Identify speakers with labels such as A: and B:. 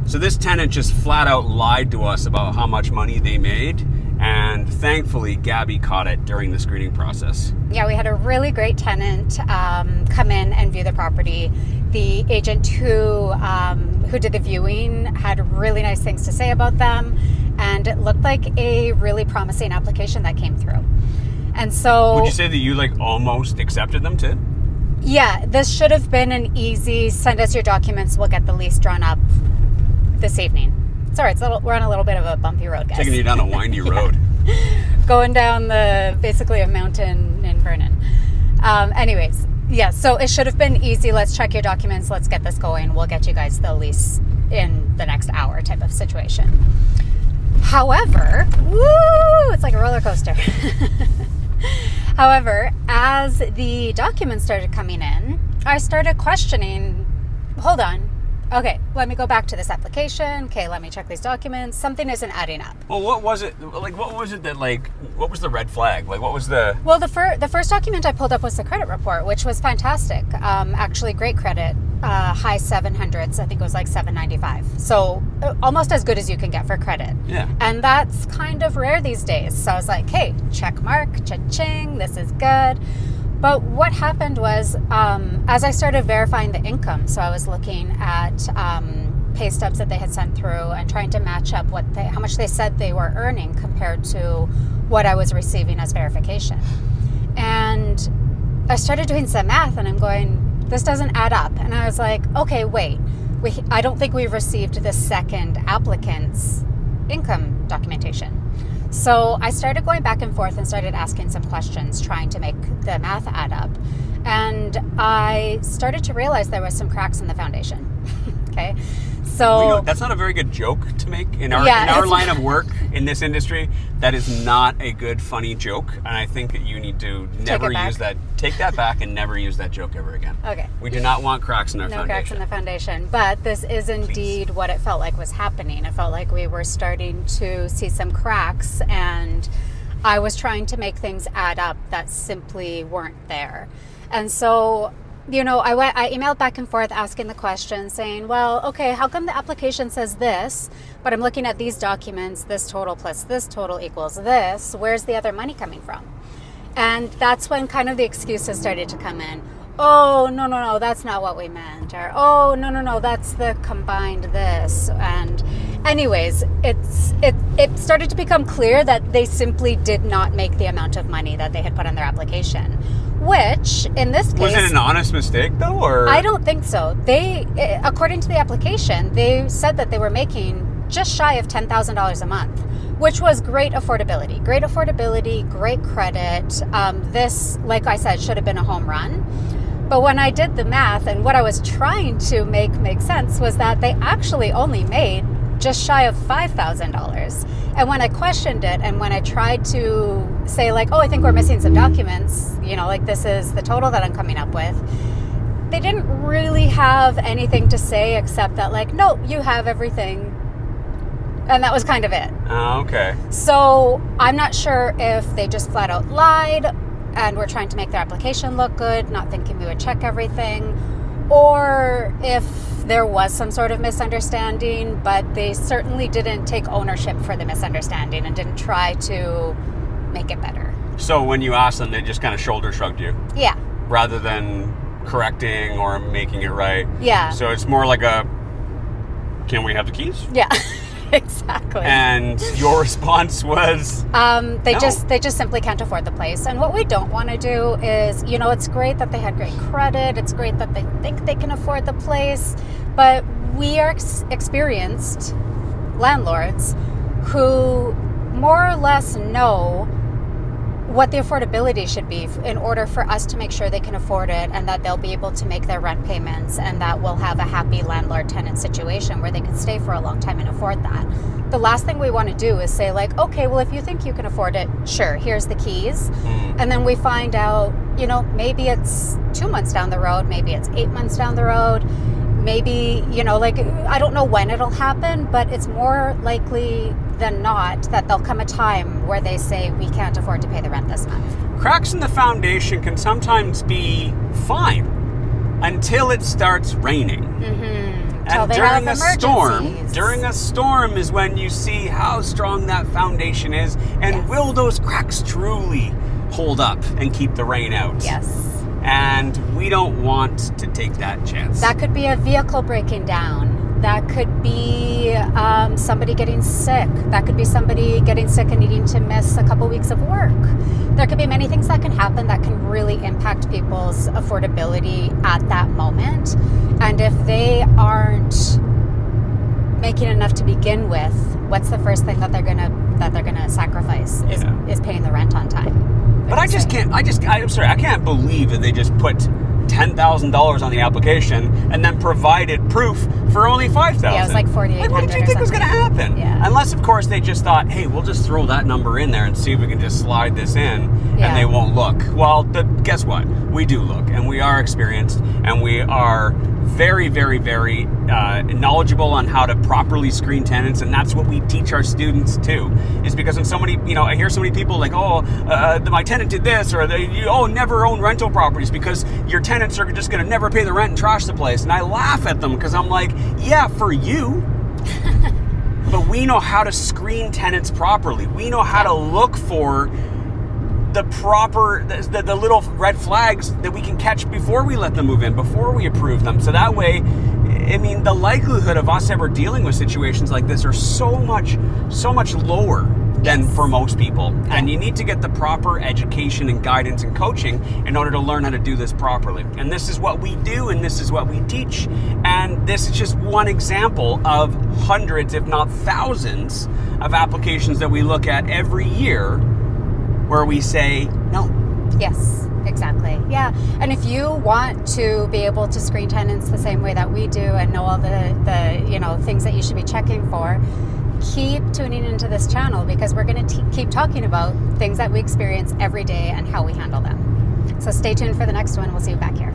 A: So this tenant just flat out lied to us about how much money they made, and thankfully Gabby caught it during the screening process.
B: Yeah, we had a really great tenant come in and view the property. The agent who did the viewing had really nice things to say about them, and it looked like a really promising application that came through. And so...
A: Would you say that you almost accepted them too?
B: Yeah, this should have been an easy, send us your documents, we'll get the lease drawn up this evening. Sorry, we're on a little bit of a bumpy road, guys.
A: Taking you down a windy road.
B: Going down basically a mountain in Vernon. Anyways, yeah, so it should have been easy. Let's check your documents. Let's get this going. We'll get you guys the lease in the next hour type of situation. However, it's like a roller coaster. However, as the documents started coming in, I started questioning, hold on, okay, let me go back to this application. Okay, let me check these documents. Something isn't adding up.
A: Well, what was it that what was the red flag? What was the...
B: Well, the first document I pulled up was the credit report, which was fantastic. Actually, great credit, high 700s. I think it was like 795. So almost as good as you can get for credit.
A: Yeah.
B: And that's kind of rare these days. So I was like, hey, check mark, cha-ching, this is good. But what happened was, as I started verifying the income, so I was looking at pay stubs that they had sent through and trying to match up how much they said they were earning compared to what I was receiving as verification. And I started doing some math, and I'm going, this doesn't add up. And I was like, okay, wait, I don't think we've received the second applicant's income documentation. So I started going back and forth and started asking some questions, trying to make the math add up. And I started to realize there was some cracks in the foundation. Okay. So
A: that's not a very good joke to make in our line of work in this industry. That is not a good, funny joke. And I think that you need to never use that. Take that back and never use that joke ever again.
B: Okay.
A: We do not want cracks in our foundation.
B: No cracks in the foundation. But this is indeed what it felt like was happening. It felt like we were starting to see some cracks, and I was trying to make things add up that simply weren't there. And so, I emailed back and forth asking the question, saying, well, okay, how come the application says this, but I'm looking at these documents, this total plus this total equals this. Where's the other money coming from? And that's when kind of the excuses started to come in. Oh, no, that's not what we meant. Or, oh, no, that's the combined this. And anyways, it started to become clear that they simply did not make the amount of money that they had put on their application. Which, in this case...
A: Was it an honest mistake, though, or...?
B: I don't think so. According to the application, they said that they were making just shy of $10,000 a month, which was great affordability. Great affordability, great credit. This, like I said, should have been a home run. But when I did the math, and what I was trying to make sense, was that they actually only made just shy of $5,000. And when I questioned it, and when I tried to say I think we're missing some documents, this is the total that I'm coming up with, they didn't really have anything to say except that no, you have everything. And that was kind of it.
A: Oh, okay.
B: So I'm not sure if they just flat out lied and were trying to make their application look good, not thinking we would check everything, or if there was some sort of misunderstanding, but they certainly didn't take ownership for the misunderstanding and didn't try to make it better.
A: So when you asked them, they just kind of shoulder shrugged you?
B: Yeah.
A: Rather than correcting or making it right?
B: Yeah.
A: So it's more like can we have the keys?
B: Yeah. Exactly.
A: And your response was
B: they just simply can't afford the place. And what we don't want to do is, it's great that they had great credit, it's great that they think they can afford the place, but we are experienced landlords who more or less know what the affordability should be in order for us to make sure they can afford it, and that they'll be able to make their rent payments, and that we'll have a happy landlord-tenant situation where they can stay for a long time and afford that. The last thing we want to do is say okay, well, if you think you can afford it, sure, here's the keys. And then we find out, maybe it's 2 months down the road, maybe it's 8 months down the road, maybe, I don't know when it'll happen, but it's more likely than not that there'll come a time where they say we can't afford to pay the rent this month.
A: Cracks in the foundation can sometimes be fine until it starts raining.
B: Mm-hmm.
A: And during a storm is when you see how strong that foundation is, and will those cracks truly hold up and keep the rain out?
B: Yes.
A: And we don't want to take that chance.
B: That could be a vehicle breaking down. That could be somebody getting sick. That could be somebody getting sick and needing to miss a couple weeks of work. There could be many things that can happen that can really impact people's affordability at that moment. And if they aren't making enough to begin with, what's the first thing that they're gonna sacrifice is paying the rent on time.
A: But I'm sorry, I can't believe that they just put $10,000 on the application and then provided proof for only $5,000.
B: Yeah, it was like $4,800.
A: Like, what did you think was going to happen?
B: Yeah.
A: Unless, of course, they just thought, hey, we'll just throw that number in there and see if we can just slide this in, and they won't look. Well, guess what? We do look, and we are experienced, and we are very, very, very knowledgeable on how to properly screen tenants, and that's what we teach our students too. Is because when somebody, I hear so many people like, my tenant did this, or never own rental properties because your tenants are just going to never pay the rent and trash the place, and I laugh at them because I'm like, yeah, for you. But we know how to screen tenants properly. We know how to look for the proper, the little red flags that we can catch before we let them move in, before we approve them. So that way, I mean, the likelihood of us ever dealing with situations like this are so much lower than for most people. And you need to get the proper education and guidance and coaching in order to learn how to do this properly. And this is what we do, and this is what we teach. And this is just one example of hundreds, if not thousands, of applications that we look at every year where we say no.
B: Yes, exactly. Yeah. And if you want to be able to screen tenants the same way that we do and know all the things that you should be checking for, keep tuning into this channel, because we're going to keep talking about things that we experience every day and how we handle them. So stay tuned for the next one. We'll see you back here.